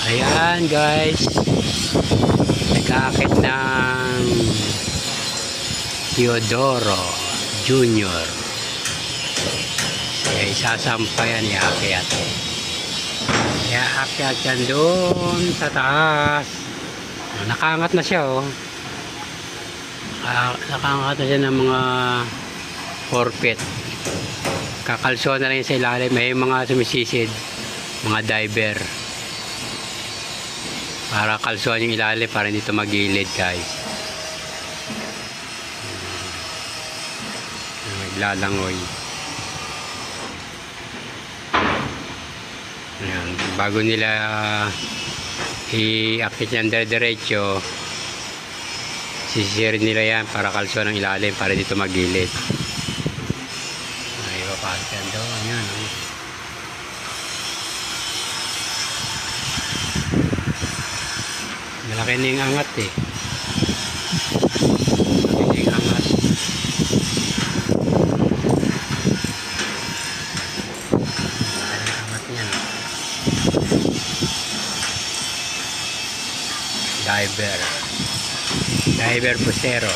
Ayan guys, nag-aakit ng Teodoro Junior. Kaya isasampayan iakyat. Iakyat yan doon sa taas. Nakaangat na siya oh. Nakaangat na siya ng mga 4 feet. Kakalso na lang sa ilalim. May mga sumisisid, mga diver, para kalsuhan yung ilalim para hindi ito magilid guys. Naglalangoy. Ayan. Bago nila i-akit yan diretso, sisirin nila yan para kalsuhan ng ilalim para dito magilid. Ay, papasok yan doon. Ayan. Malaki na yung angat eh. Malaki yung angat. Malaki yung angat niyan. Diver. Diver Pusero.